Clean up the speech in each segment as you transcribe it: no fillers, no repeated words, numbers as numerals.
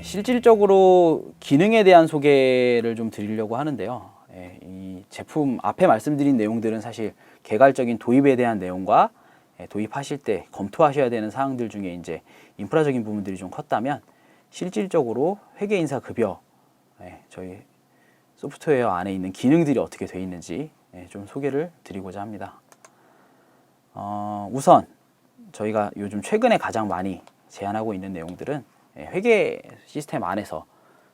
실질적으로 기능에 대한 소개를 좀 드리려고 하는데요. 이 제품 앞에 말씀드린 내용들은 사실 개괄적인 도입에 대한 내용과 도입하실 때 검토하셔야 되는 사항들 중에 이제 인프라적인 부분들이 좀 컸다면, 실질적으로 회계 인사 급여, 저희 소프트웨어 안에 있는 기능들이 어떻게 되어 있는지 좀 소개를 드리고자 합니다. 우선 저희가 요즘 최근에 가장 많이 제안하고 있는 내용들은 회계 시스템 안에서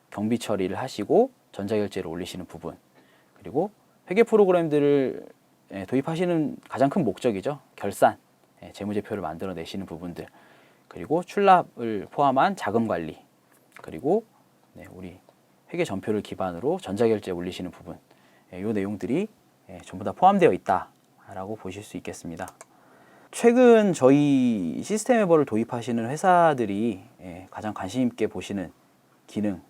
경비 처리를 하시고 전자결제를 올리시는 부분, 그리고 회계 프로그램들을 도입하시는 가장 큰 목적이죠. 결산, 재무제표를 만들어내시는 부분들, 그리고 출납을 포함한 자금관리, 그리고 우리 회계 전표를 기반으로 전자결제 올리시는 부분, 이 내용들이 전부 다 포함되어 있다라고 보실 수 있겠습니다. 최근 저희 시스템 앱을 도입하시는 회사들이 가장 관심 있게 보시는 기능,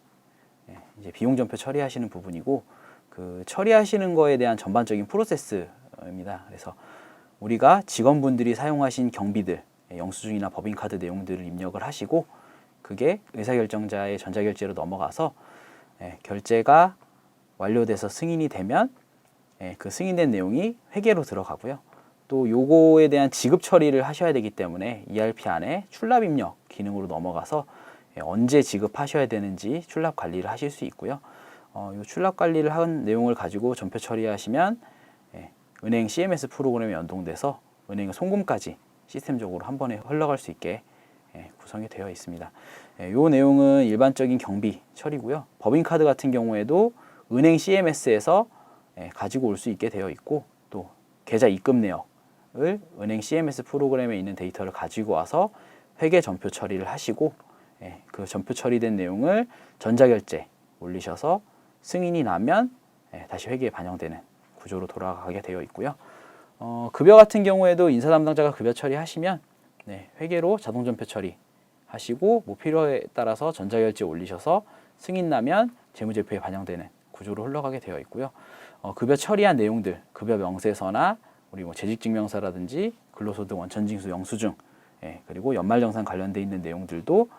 이제 비용 전표 처리하시는 부분이고, 그 처리하시는 거에 대한 전반적인 프로세스입니다. 그래서 우리가 직원분들이 사용하신 경비들, 영수증이나 법인카드 내용들을 입력을 하시고, 그게 의사결정자의 전자결제로 넘어가서 결제가 완료돼서 승인이 되면 그 승인된 내용이 회계로 들어가고요. 또 요거에 대한 지급 처리를 하셔야 되기 때문에 ERP 안에 출납 입력 기능으로 넘어가서 언제 지급하셔야 되는지 출납 관리를 하실 수 있고요. 요 출납 관리를 한 내용을 가지고 전표 처리하시면 은행 CMS 프로그램에 연동돼서 은행의 송금까지 시스템적으로 한 번에 흘러갈 수 있게 구성이 되어 있습니다. 요 내용은 일반적인 경비 처리고요. 법인카드 같은 경우에도 은행 CMS에서 가지고 올 수 있게 되어 있고, 또 계좌 입금 내역을 은행 CMS 프로그램에 있는 데이터를 가지고 와서 회계 전표 처리를 하시고, 그 전표 처리된 내용을 전자결제 올리셔서 승인이 나면 다시 회계에 반영되는 구조로 돌아가게 되어 있고요. 급여 같은 경우에도 인사 담당자가 급여 처리하시면 회계로 자동 전표 처리 하시고, 뭐 필요에 따라서 전자결제 올리셔서 승인 나면 재무제표에 반영되는 구조로 흘러가게 되어 있고요. 급여 처리한 내용들, 급여 명세서나 우리 뭐 재직증명서라든지 근로소득 원천징수 영수증, 그리고 연말정산 관련돼 있는 내용들도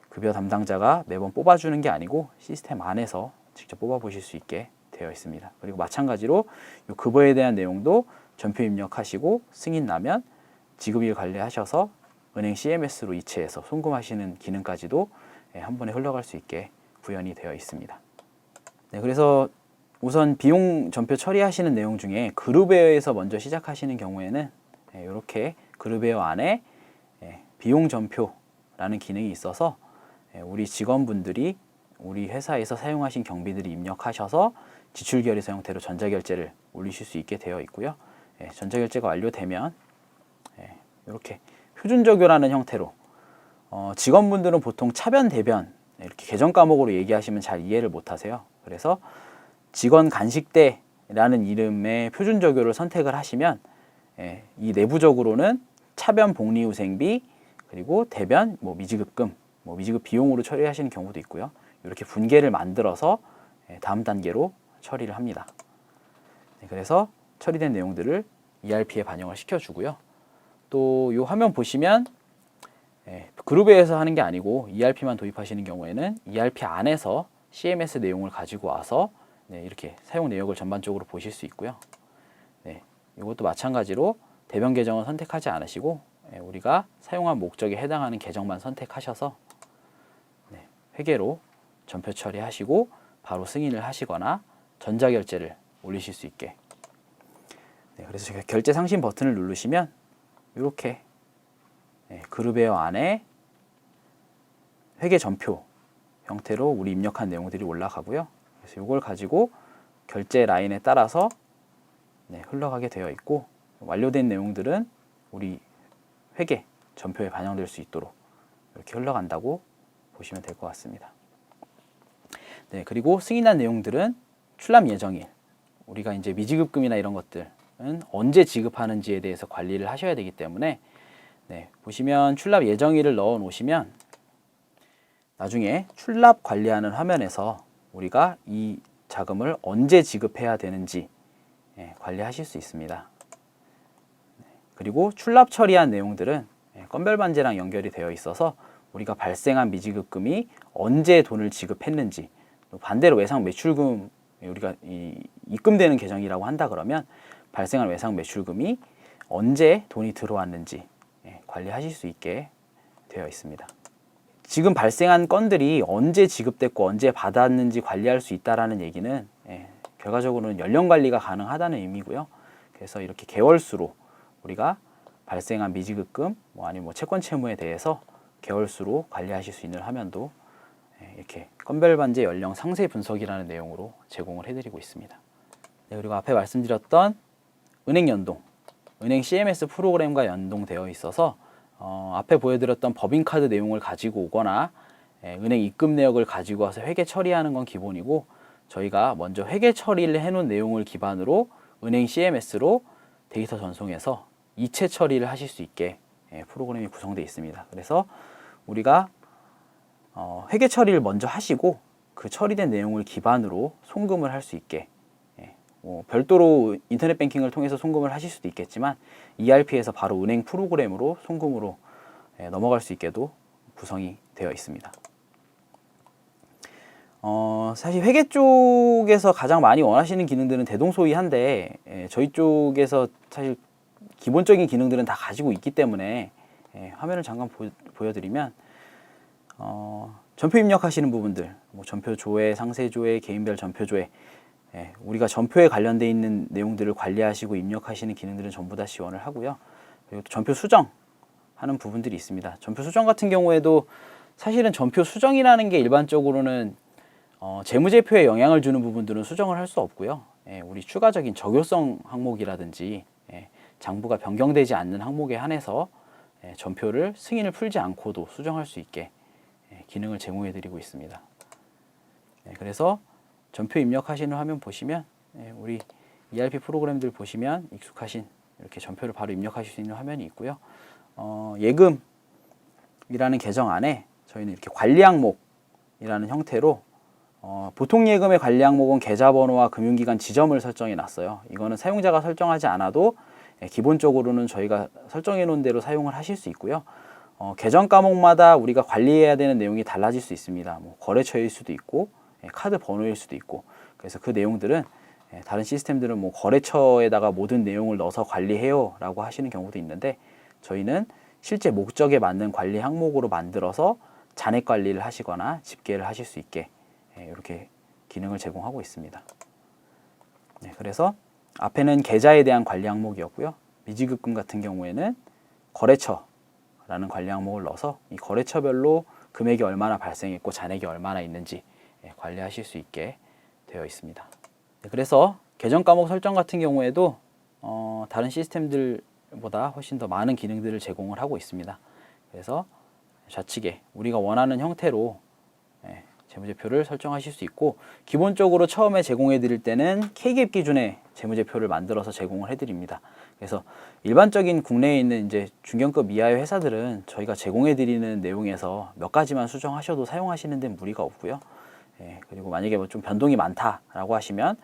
급여 담당자가 매번 뽑아주는 게 아니고 시스템 안에서 직접 뽑아보실 수 있게 되어 있습니다. 그리고 마찬가지로 이 급여에 대한 내용도 전표 입력하시고 승인 나면 지급일 관리하셔서 은행 CMS로 이체해서 송금하시는 기능까지도 한 번에 흘러갈 수 있게 구현이 되어 있습니다. 그래서 우선 비용 전표 처리하시는 내용 중에 그룹웨어에서 먼저 시작하시는 경우에는 이렇게 그룹웨어 안에 비용 전표라는 기능이 있어서 우리 직원분들이 우리 회사에서 사용하신 경비들을 입력하셔서 지출결의서 형태로 전자결제를 올리실 수 있게 되어 있고요. 전자결제가 완료되면 이렇게 표준적요라는 형태로, 직원분들은 보통 차변, 대변 이렇게 계정 과목으로 얘기하시면 잘 이해를 못하세요. 그래서 직원 간식대라는 이름의 표준적요를 선택을 하시면 이 내부적으로는 차변 복리후생비, 그리고 대변 뭐 미지급금, 뭐 미지급 비용으로 처리하시는 경우도 있고요. 이렇게 분계를 만들어서 다음 단계로 처리를 합니다. 그래서 처리된 내용들을 ERP에 반영을 시켜주고요. 또 이 화면 보시면 그룹에서 하는 게 아니고 ERP만 도입하시는 경우에는 ERP 안에서 CMS 내용을 가지고 와서 이렇게 사용 내역을 전반적으로 보실 수 있고요. 이것도 마찬가지로 대변 계정은 선택하지 않으시고 우리가 사용한 목적에 해당하는 계정만 선택하셔서 회계로 전표 처리하시고 바로 승인을 하시거나 전자결제를 올리실 수 있게. 그래서 제가 결제 상신 버튼을 누르시면 이렇게 그룹웨어 안에 회계 전표 형태로 우리 입력한 내용들이 올라가고요. 그래서 이걸 가지고 결제 라인에 따라서 흘러가게 되어 있고, 완료된 내용들은 우리 회계 전표에 반영될 수 있도록 이렇게 흘러간다고 보시면 될 것 같습니다. 그리고 승인한 내용들은 출납 예정일, 우리가 이제 미지급금이나 이런 것들은 언제 지급하는지에 대해서 관리를 하셔야 되기 때문에 보시면 출납 예정일을 넣어 놓으시면 나중에 출납 관리하는 화면에서 우리가 이 자금을 언제 지급해야 되는지 관리하실 수 있습니다. 그리고 출납 처리한 내용들은 건별 반제랑 연결이 되어 있어서 우리가 발생한 미지급금이 언제 돈을 지급했는지, 또 반대로 외상 매출금, 우리가 입금되는 계정이라고 한다 그러면 발생한 외상 매출금이 언제 돈이 들어왔는지 관리하실 수 있게 되어 있습니다. 지금 발생한 건들이 언제 지급됐고 언제 받았는지 관리할 수 있다라는 얘기는 결과적으로는 연령 관리가 가능하다는 의미고요. 그래서 이렇게 개월수로 우리가 발생한 미지급금, 아니면 채권 채무에 대해서 개월수로 관리하실 수 있는 화면도 이렇게 건별 반제 연령 상세 분석이라는 내용으로 제공을 해드리고 있습니다. 그리고 앞에 말씀드렸던 은행 연동, 은행 CMS 프로그램과 연동되어 있어서 앞에 보여드렸던 법인카드 내용을 가지고 오거나 은행 입금 내역을 가지고 와서 회계 처리하는 건 기본이고, 저희가 먼저 회계 처리를 해놓은 내용을 기반으로 은행 CMS로 데이터 전송해서 이체 처리를 하실 수 있게 프로그램이 구성되어 있습니다. 그래서 우리가 회계 처리를 먼저 하시고 그 처리된 내용을 기반으로 송금을 할 수 있게, 별도로 인터넷 뱅킹을 통해서 송금을 하실 수도 있겠지만 ERP에서 바로 은행 프로그램으로 송금으로 넘어갈 수 있게도 구성이 되어 있습니다. 사실 회계 쪽에서 가장 많이 원하시는 기능들은 대동소이한데, 저희 쪽에서 사실 기본적인 기능들은 다 가지고 있기 때문에 화면을 잠깐 보여드리면, 전표 입력하시는 부분들, 전표 조회, 상세 조회, 개인별 전표 조회, 우리가 전표에 관련되어 있는 내용들을 관리하시고 입력하시는 기능들은 전부 다 지원을 하고요. 그리고 또 전표 수정 하는 부분들이 있습니다. 전표 수정 같은 경우에도 사실은 전표 수정이라는 게 일반적으로는 재무제표에 영향을 주는 부분들은 수정을 할 수 없고요. 우리 추가적인 적요성 항목이라든지 장부가 변경되지 않는 항목에 한해서 전표를 승인을 풀지 않고도 수정할 수 있게 기능을 제공해 드리고 있습니다. 그래서 전표 입력하시는 화면 보시면 우리 ERP 프로그램들 보시면 익숙하신 이렇게 전표를 바로 입력하실 수 있는 화면이 있고요. 예금이라는 계정 안에 저희는 이렇게 관리 항목이라는 형태로 보통 예금의 관리 항목은 계좌번호와 금융기관 지점을 설정해 놨어요. 이거는 사용자가 설정하지 않아도 기본적으로는 저희가 설정해 놓은 대로 사용을 하실 수 있고요. 계정 과목마다 우리가 관리해야 되는 내용이 달라질 수 있습니다. 거래처일 수도 있고 카드 번호일 수도 있고, 그래서 그 내용들은 다른 시스템들은 거래처에다가 모든 내용을 넣어서 관리해요 라고 하시는 경우도 있는데, 저희는 실제 목적에 맞는 관리 항목으로 만들어서 잔액 관리를 하시거나 집계를 하실 수 있게 이렇게 기능을 제공하고 있습니다. 그래서 앞에는 계좌에 대한 관리 항목이었고요. 미지급금 같은 경우에는 거래처라는 관리 항목을 넣어서 이 거래처별로 금액이 얼마나 발생했고 잔액이 얼마나 있는지 관리하실 수 있게 되어 있습니다. 그래서 계정 과목 설정 같은 경우에도 다른 시스템들보다 훨씬 더 많은 기능들을 제공을 하고 있습니다. 그래서 좌측에 우리가 원하는 형태로 재무제표를 설정하실 수 있고, 기본적으로 처음에 제공해 드릴 때는 K갭 기준의 재무제표를 만들어서 제공을 해 드립니다. 그래서 일반적인 국내에 있는 이제 중견급 이하의 회사들은 저희가 제공해 드리는 내용에서 몇 가지만 수정하셔도 사용하시는 데는 무리가 없고요. 그리고 만약에 좀 변동이 많다라고 하시면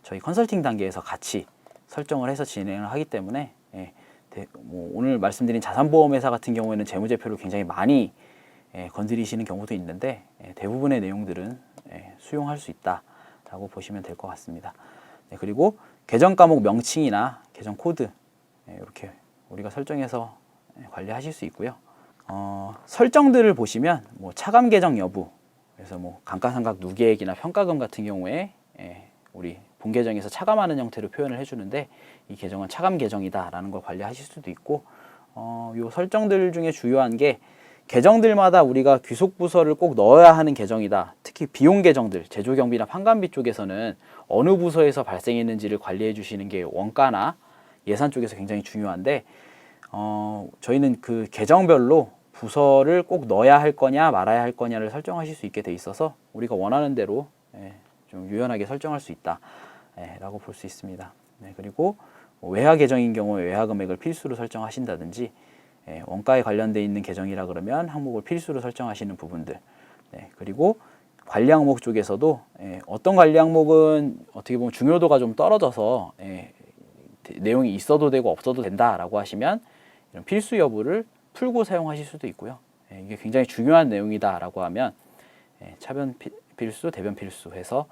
저희 컨설팅 단계에서 같이 설정을 해서 진행을 하기 때문에 오늘 말씀드린 자산보험회사 같은 경우에는 재무제표를 굉장히 많이 건드리시는 경우도 있는데 대부분의 내용들은 수용할 수 있다라고 보시면 될 것 같습니다. 그리고 계정 과목 명칭이나 계정 코드 이렇게 우리가 설정해서 관리하실 수 있고요. 설정들을 보시면 차감 계정 여부, 그래서 감가상각 누계액이나 평가금 같은 경우에 우리 본 계정에서 차감하는 형태로 표현을 해주는데, 이 계정은 차감 계정이다라는 걸 관리하실 수도 있고, 요 설정들 중에 주요한 게 계정들마다 우리가 귀속 부서를 꼭 넣어야 하는 계정이다. 특히 비용 계정들, 제조경비나 판관비 쪽에서는 어느 부서에서 발생했는지를 관리해 주시는 게 원가나 예산 쪽에서 굉장히 중요한데, 저희는 그 계정별로 부서를 꼭 넣어야 할 거냐 말아야 할 거냐를 설정하실 수 있게 돼 있어서 우리가 원하는 대로 좀 유연하게 설정할 수 있다 라고 볼 수 있습니다. 그리고 외화 계정인 경우에 외화 금액을 필수로 설정하신다든지, 원가에 관련되어 있는 계정이라 그러면 항목을 필수로 설정하시는 부분들, 그리고 관리 항목 쪽에서도 어떤 관리 항목은 어떻게 보면 중요도가 좀 떨어져서 내용이 있어도 되고 없어도 된다라고 하시면 이런 필수 여부를 풀고 사용하실 수도 있고요. 이게 굉장히 중요한 내용이다라고 하면 차변 필수, 대변 필수 해서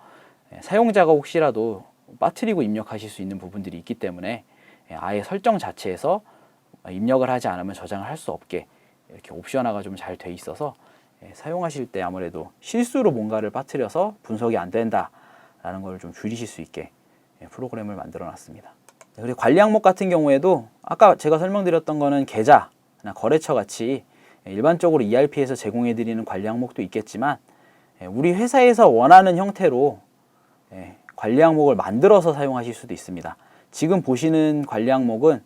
사용자가 혹시라도 빠뜨리고 입력하실 수 있는 부분들이 있기 때문에 아예 설정 자체에서 입력을 하지 않으면 저장을 할 수 없게 이렇게 옵션화가 좀 잘 돼 있어서 사용하실 때 아무래도 실수로 뭔가를 빠뜨려서 분석이 안 된다라는 걸 좀 줄이실 수 있게 프로그램을 만들어 놨습니다. 그리고 관리 항목 같은 경우에도 아까 제가 설명드렸던 거는 계좌나 거래처 같이 일반적으로 ERP에서 제공해 드리는 관리 항목도 있겠지만 우리 회사에서 원하는 형태로 관리 항목을 만들어서 사용하실 수도 있습니다. 지금 보시는 관리 항목은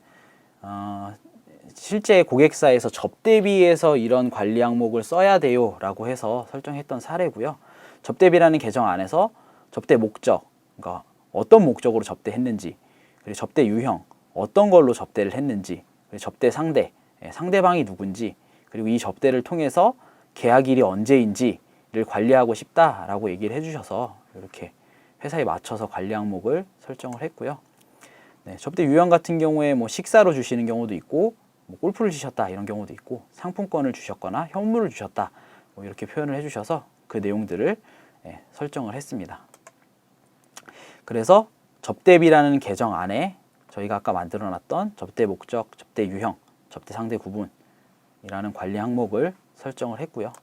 실제 고객사에서 접대비에서 이런 관리 항목을 써야 돼요 라고 해서 설정했던 사례고요. 접대비라는 계정 안에서 접대 목적, 그러니까 어떤 목적으로 접대했는지, 그리고 접대 유형, 어떤 걸로 접대를 했는지, 그리고 접대 상대, 상대방이 누군지, 그리고 이 접대를 통해서 계약일이 언제인지를 관리하고 싶다라고 얘기를 해주셔서 이렇게 회사에 맞춰서 관리 항목을 설정을 했고요. 접대 유형 같은 경우에 뭐 식사로 주시는 경우도 있고, 뭐 골프를 주셨다 이런 경우도 있고, 상품권을 주셨거나 현물을 주셨다 뭐 이렇게 표현을 해주셔서 그 내용들을 설정을 했습니다. 그래서 접대비라는 계정 안에 저희가 아까 만들어놨던 접대 목적, 접대 유형, 접대 상대 구분이라는 관리 항목을 설정을 했고요.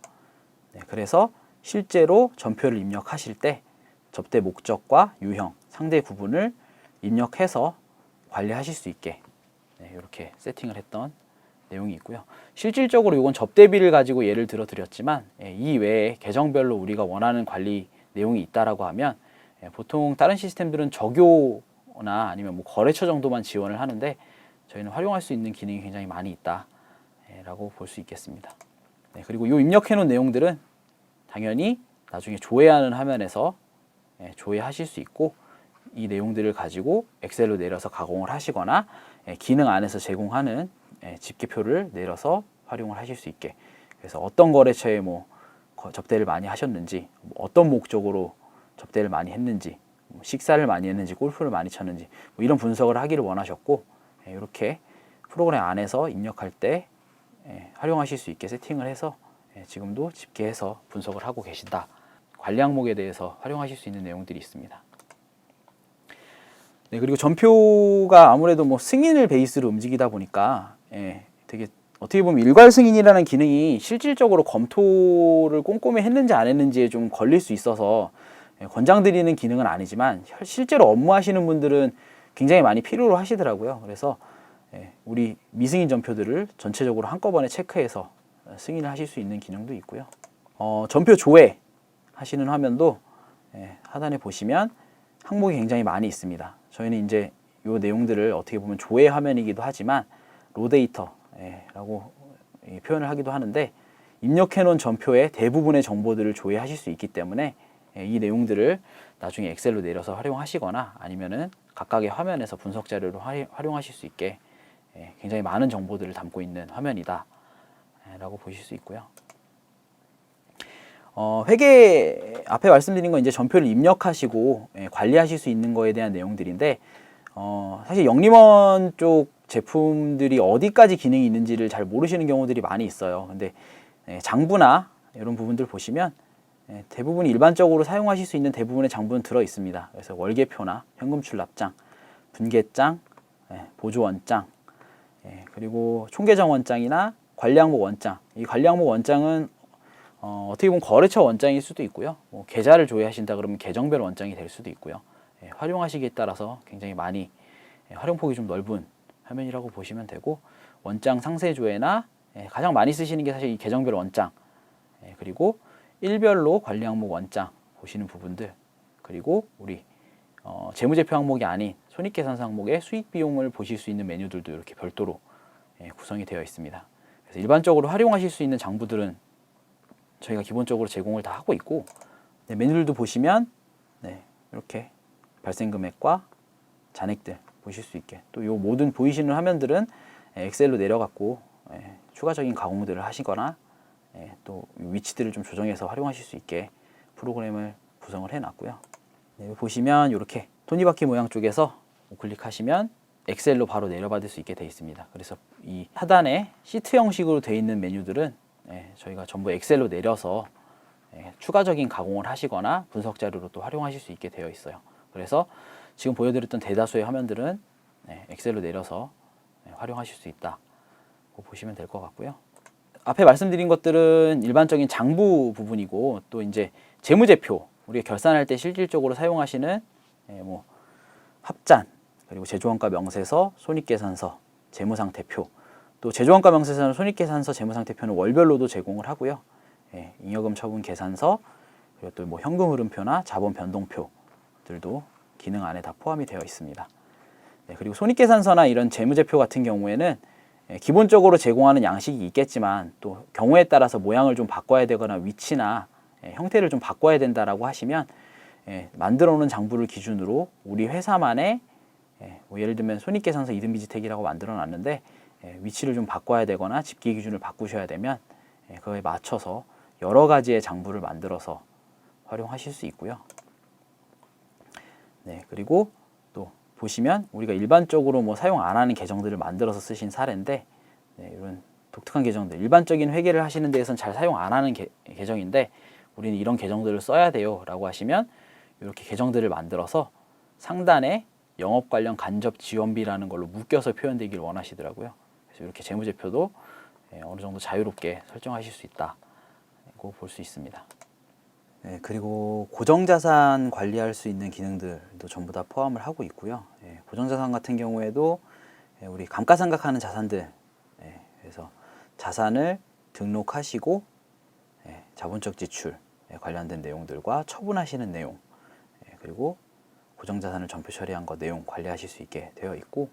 그래서 실제로 전표를 입력하실 때 접대 목적과 유형, 상대 구분을 입력해서 관리하실 수 있게 이렇게 세팅을 했던 내용이 있고요. 실질적으로 이건 접대비를 가지고 예를 들어 드렸지만 이 외에 계정별로 우리가 원하는 관리 내용이 있다라고 하면 보통 다른 시스템들은 적요나 아니면 뭐 거래처 정도만 지원을 하는데 저희는 활용할 수 있는 기능이 굉장히 많이 있다라고 볼 수 있겠습니다. 그리고 이 입력해 놓은 내용들은 당연히 나중에 조회하는 화면에서 조회하실 수 있고, 이 내용들을 가지고 엑셀로 내려서 가공을 하시거나 기능 안에서 제공하는 집계표를 내려서 활용을 하실 수 있게, 그래서 어떤 거래처에 뭐 접대를 많이 하셨는지, 어떤 목적으로 접대를 많이 했는지, 식사를 많이 했는지, 골프를 많이 쳤는지 뭐 이런 분석을 하기를 원하셨고, 이렇게 프로그램 안에서 입력할 때 활용하실 수 있게 세팅을 해서 지금도 집계해서 분석을 하고 계신다. 관리 항목에 대해서 활용하실 수 있는 내용들이 있습니다. 그리고 전표가 아무래도 뭐 승인을 베이스로 움직이다 보니까 되게 어떻게 보면 일괄 승인이라는 기능이 실질적으로 검토를 꼼꼼히 했는지 안 했는지에 좀 걸릴 수 있어서 권장드리는 기능은 아니지만 실제로 업무하시는 분들은 굉장히 많이 필요로 하시더라고요. 그래서 우리 미승인 전표들을 전체적으로 한꺼번에 체크해서 승인을 하실 수 있는 기능도 있고요. 전표 조회 하시는 화면도 하단에 보시면 항목이 굉장히 많이 있습니다. 저희는 이제 이 내용들을 어떻게 보면 조회 화면이기도 하지만 로데이터라고 표현을 하기도 하는데, 입력해 놓은 전표의 대부분의 정보들을 조회하실 수 있기 때문에 이 내용들을 나중에 엑셀로 내려서 활용하시거나 아니면은 각각의 화면에서 분석 자료로 활용하실 수 있게 굉장히 많은 정보들을 담고 있는 화면이다 라고 보실 수 있고요. 회계 앞에 말씀드린 건 이제 전표를 입력하시고 관리하실 수 있는 거에 대한 내용들인데, 사실 영림원 쪽 제품들이 어디까지 기능이 있는지를 잘 모르시는 경우들이 많이 있어요. 근데 장부나 이런 부분들 보시면 대부분 일반적으로 사용하실 수 있는 대부분의 장부는 들어 있습니다. 그래서 월계표나 현금 출납장, 분계장, 보조원장, 그리고 총계정 원장이나 관리항목 원장. 이 관리항목 원장은 어떻게 보면 거래처 원장일 수도 있고요. 뭐 계좌를 조회하신다 그러면 계정별 원장이 될 수도 있고요. 활용하시기에 따라서 굉장히 많이 활용폭이 좀 넓은 화면이라고 보시면 되고, 원장 상세 조회나 가장 많이 쓰시는 게 사실 이 계정별 원장, 그리고 일별로 관리 항목 원장 보시는 부분들, 그리고 우리 재무제표 항목이 아닌 손익계산서 항목의 수익 비용을 보실 수 있는 메뉴들도 이렇게 별도로 구성이 되어 있습니다. 그래서 일반적으로 활용하실 수 있는 장부들은 저희가 기본적으로 제공을 다 하고 있고, 메뉴들도 보시면 이렇게 발생 금액과 잔액들 보실 수 있게, 또 이 모든 보이시는 화면들은 엑셀로 내려갖고 추가적인 가공들을 하시거나 또 위치들을 좀 조정해서 활용하실 수 있게 프로그램을 구성을 해놨고요. 보시면 이렇게 톱니바퀴 모양 쪽에서 우클릭하시면 엑셀로 바로 내려받을 수 있게 되어 있습니다. 그래서 이 하단에 시트 형식으로 되어 있는 메뉴들은 저희가 전부 엑셀로 내려서 추가적인 가공을 하시거나 분석 자료로 또 활용하실 수 있게 되어 있어요. 그래서 지금 보여드렸던 대다수의 화면들은 엑셀로 내려서 활용하실 수 있다고 보시면 될 것 같고요. 앞에 말씀드린 것들은 일반적인 장부 부분이고, 또 이제 재무제표, 우리가 결산할 때 실질적으로 사용하시는 뭐 합잔, 그리고 제조원가 명세서, 손익계산서, 재무상태표, 또 제조원가 명세서는 손익계산서, 재무상태표는 월별로도 제공을 하고요. 잉여금 처분 계산서, 그리고 또 뭐 현금 흐름표나 자본 변동표들도 기능 안에 다 포함이 되어 있습니다. 그리고 손익계산서나 이런 재무제표 같은 경우에는 기본적으로 제공하는 양식이 있겠지만, 또 경우에 따라서 모양을 좀 바꿔야 되거나 위치나 형태를 좀 바꿔야 된다라고 하시면 만들어 놓은 장부를 기준으로 우리 회사만의 뭐 예를 들면 손익계산서 이등비지택이라고 만들어 놨는데 위치를 좀 바꿔야 되거나 집계 기준을 바꾸셔야 되면 그거에 맞춰서 여러 가지의 장부를 만들어서 활용하실 수 있고요. 그리고 또 보시면 우리가 일반적으로 뭐 사용 안 하는 계정들을 만들어서 쓰신 사례인데, 이런 독특한 계정들, 일반적인 회계를 하시는 데에선 잘 사용 안 하는 계정인데 우리는 이런 계정들을 써야 돼요 라고 하시면 이렇게 계정들을 만들어서 상단에 영업 관련 간접 지원비라는 걸로 묶여서 표현되기를 원하시더라고요. 그래서 이렇게 재무제표도 어느 정도 자유롭게 설정하실 수 있다고 볼 수 있습니다. 그리고 고정자산 관리할 수 있는 기능들도 전부 다 포함을 하고 있고요. 고정자산 같은 경우에도 우리 감가상각하는 자산들, 그래서 자산을 등록하시고 자본적 지출 관련된 내용들과 처분하시는 내용, 그리고 고정자산을 전표 처리한 것 내용 관리하실 수 있게 되어 있고,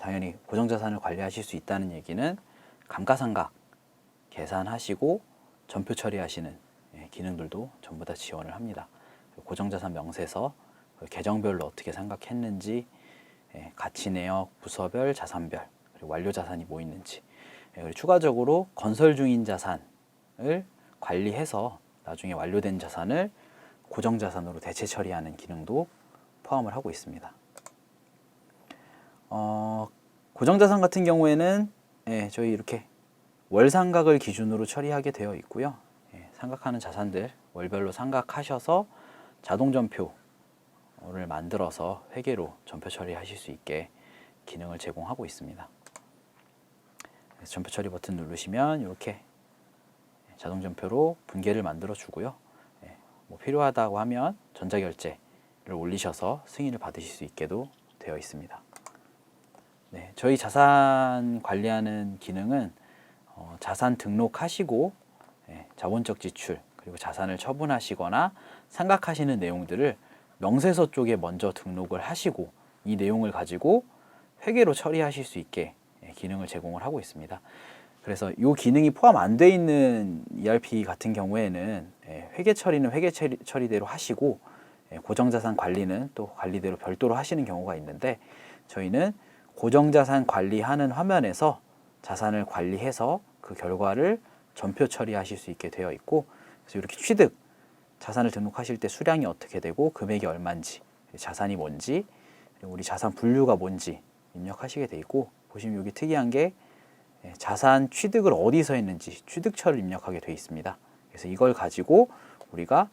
당연히 고정자산을 관리하실 수 있다는 얘기는 감가상각 계산하시고 전표 처리하시는 기능들도 전부 다 지원을 합니다. 고정자산 명세서, 계정별로 어떻게 생각했는지, 가치내역, 부서별, 자산별, 그리고 완료자산이 뭐 있는지, 그리고 추가적으로 건설 중인 자산을 관리해서 나중에 완료된 자산을 고정자산으로 대체 처리하는 기능도 포함을 하고 있습니다. 고정자산 같은 경우에는 저희 이렇게 월상각을 기준으로 처리하게 되어 있고요. 상각하는 자산들 월별로 상각하셔서 자동전표를 만들어서 회계로 전표 처리하실 수 있게 기능을 제공하고 있습니다. 그래서 전표 처리 버튼 누르시면 이렇게 자동전표로 분계를 만들어 주고요. 뭐 필요하다고 하면 전자결제를 올리셔서 승인을 받으실 수 있게도 되어 있습니다. 저희 자산 관리하는 기능은 자산 등록하시고 자본적 지출, 그리고 자산을 처분하시거나 상각하시는 내용들을 명세서 쪽에 먼저 등록을 하시고 이 내용을 가지고 회계로 처리하실 수 있게 기능을 제공을 하고 있습니다. 그래서 이 기능이 포함 안 돼 있는 ERP 같은 경우에는 회계 처리는 회계 처리대로 하시고 고정자산 관리는 또 관리대로 별도로 하시는 경우가 있는데, 저희는 고정자산 관리하는 화면에서 자산을 관리해서 그 결과를 전표 처리하실 수 있게 되어 있고, 그래서 이렇게 취득, 자산을 등록하실 때 수량이 어떻게 되고 금액이 얼마인지, 자산이 뭔지, 그리고 우리 자산 분류가 뭔지 입력하시게 되어 있고, 보시면 여기 특이한 게 자산 취득을 어디서 했는지 취득처를 입력하게 되어 있습니다. 그래서 이걸 가지고 우리가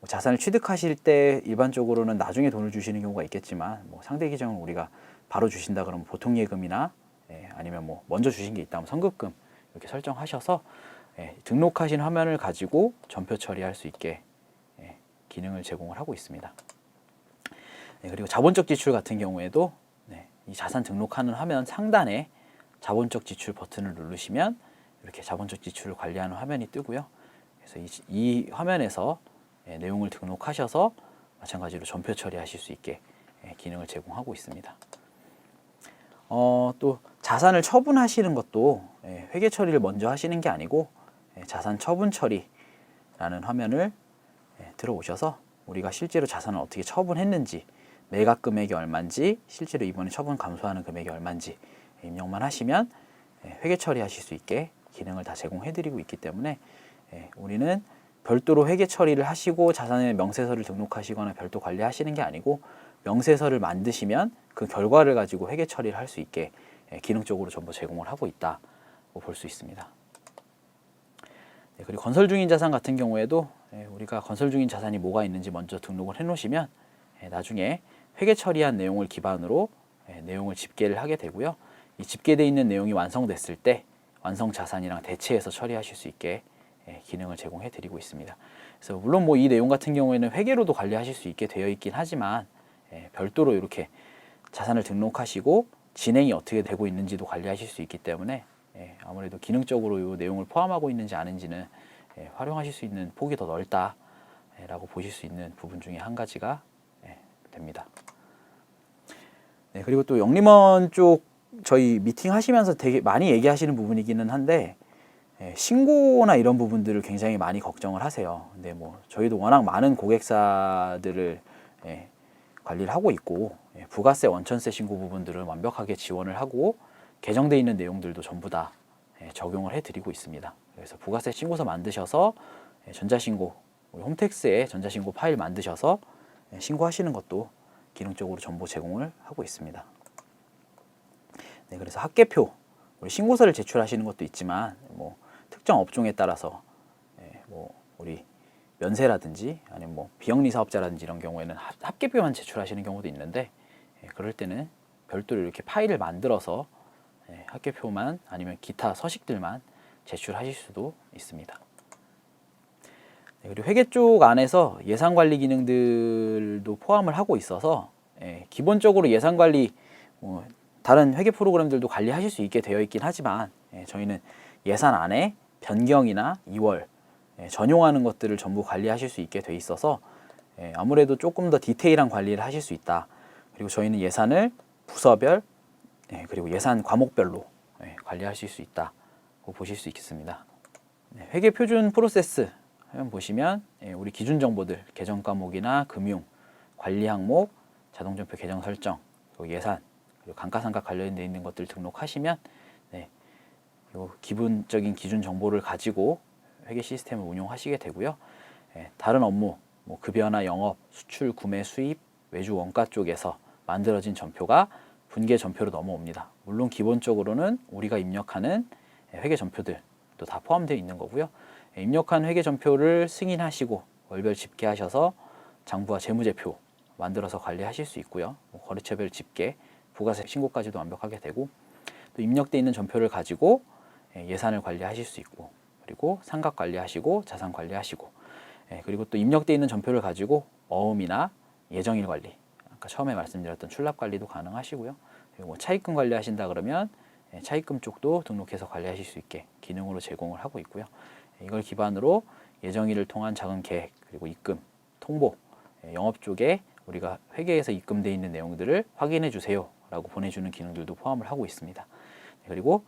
자산을 취득하실 때 일반적으로는 나중에 돈을 주시는 경우가 있겠지만, 뭐 상대 계정을 우리가 바로 주신다 그러면 보통 예금이나 아니면 뭐 먼저 주신 게 있다면 선급금 이렇게 설정하셔서 등록하신 화면을 가지고 전표 처리할 수 있게 기능을 제공을 하고 있습니다. 그리고 자본적 지출 같은 경우에도 이 자산 등록하는 화면 상단에 자본적 지출 버튼을 누르시면 이렇게 자본적 지출을 관리하는 화면이 뜨고요. 그래서 이 화면에서 내용을 등록하셔서 마찬가지로 전표 처리하실 수 있게 기능을 제공하고 있습니다. 또 자산을 처분하시는 것도 회계 처리를 먼저 하시는 게 아니고 자산 처분 처리라는 화면을 들어오셔서 우리가 실제로 자산을 어떻게 처분했는지, 매각 금액이 얼마인지, 실제로 이번에 처분 감소하는 금액이 얼마인지 입력만 하시면 회계 처리하실 수 있게 기능을 다 제공해드리고 있기 때문에 우리는 별도로 회계 처리를 하시고 자산의 명세서를 등록하시거나 별도 관리하시는 게 아니고, 명세서를 만드시면 그 결과를 가지고 회계 처리를 할 수 있게 기능적으로 전부 제공을 하고 있다고 볼 수 있습니다. 그리고 건설 중인 자산 같은 경우에도 우리가 건설 중인 자산이 뭐가 있는지 먼저 등록을 해 놓으시면 나중에 회계 처리한 내용을 기반으로 내용을 집계를 하게 되고요. 이 집계되어 있는 내용이 완성됐을 때 완성 자산이랑 대체해서 처리하실 수 있게 기능을 제공해 드리고 있습니다. 그래서 물론 뭐 이 내용 같은 경우에는 회계로도 관리하실 수 있게 되어 있긴 하지만 별도로 이렇게 자산을 등록하시고 진행이 어떻게 되고 있는지도 관리하실 수 있기 때문에 아무래도 기능적으로 이 내용을 포함하고 있는지 아닌지는 활용하실 수 있는 폭이 더 넓다라고 보실 수 있는 부분 중에 한 가지가 됩니다. 그리고 또 영림원 쪽 저희 미팅 하시면서 되게 많이 얘기하시는 부분이기는 한데 신고나 이런 부분들을 굉장히 많이 걱정을 하세요. 근데 뭐 저희도 워낙 많은 고객사들을 관리를 하고 있고 부가세, 원천세 신고 부분들은 완벽하게 지원을 하고 개정되어 있는 내용들도 전부 다 적용을 해드리고 있습니다. 그래서 부가세 신고서 만드셔서 전자신고, 홈택스에 전자신고 파일 만드셔서 신고하시는 것도 기능적으로 정보 제공을 하고 있습니다. 그래서 학계표, 우리 신고서를 제출하시는 것도 있지만 뭐 특정 업종에 따라서 뭐 우리 면세라든지 아니면 뭐 비영리 사업자라든지 이런 경우에는 합계표만 제출하시는 경우도 있는데 그럴 때는 별도로 이렇게 파일을 만들어서 합계표만 아니면 기타 서식들만 제출하실 수도 있습니다. 그리고 회계 쪽 안에서 예산관리 기능들도 포함을 하고 있어서 기본적으로 예산관리 다른 회계 프로그램들도 관리하실 수 있게 되어 있긴 하지만 저희는 예산 안에 변경이나 이월 전용하는 것들을 전부 관리하실 수 있게 돼 있어서 아무래도 조금 더 디테일한 관리를 하실 수 있다. 그리고 저희는 예산을 부서별 그리고 예산 과목별로 관리하실 수 있다고 보실 수 있겠습니다. 회계 표준 프로세스 화면 보시면 우리 기준 정보들 계정 과목이나 금융, 관리 항목, 자동전표 계정 설정, 그리고 예산, 그리고 감가상각 관련되어 있는 것들 등록하시면 요 기본적인 기준 정보를 가지고 회계 시스템을 운용하시게 되고요. 다른 업무, 뭐 급여나 영업, 수출, 구매, 수입, 외주 원가 쪽에서 만들어진 전표가 분계 전표로 넘어옵니다. 물론 기본적으로는 우리가 입력하는 회계 전표들도 다 포함되어 있는 거고요. 입력한 회계 전표를 승인하시고 월별 집계하셔서 장부와 재무제표 만들어서 관리하실 수 있고요. 거래처별 집계, 부가세 신고까지도 완벽하게 되고 또 입력되어 있는 전표를 가지고 예산을 관리하실 수 있고 그리고 상각 관리하시고 자산 관리하시고 그리고 또 입력되어 있는 전표를 가지고 어음이나 예정일 관리 아까 처음에 말씀드렸던 출납 관리도 가능하시고요. 그리고 차입금 관리하신다 그러면 차입금 쪽도 등록해서 관리하실 수 있게 기능으로 제공을 하고 있고요. 이걸 기반으로 예정일을 통한 자금 계획 그리고 입금, 통보, 영업 쪽에 우리가 회계에서 입금되어 있는 내용들을 확인해 주세요 라고 보내주는 기능들도 포함을 하고 있습니다. 그리고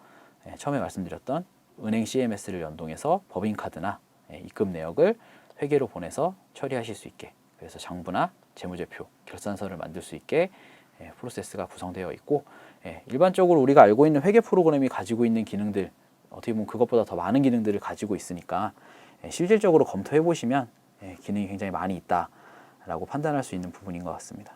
처음에 말씀드렸던 은행 CMS를 연동해서 법인카드나 입금 내역을 회계로 보내서 처리하실 수 있게 그래서 장부나 재무제표, 결산서를 만들 수 있게 프로세스가 구성되어 있고 일반적으로 우리가 알고 있는 회계 프로그램이 가지고 있는 기능들 어떻게 보면 그것보다 더 많은 기능들을 가지고 있으니까 실질적으로 검토해 보시면 기능이 굉장히 많이 있다라고 판단할 수 있는 부분인 것 같습니다.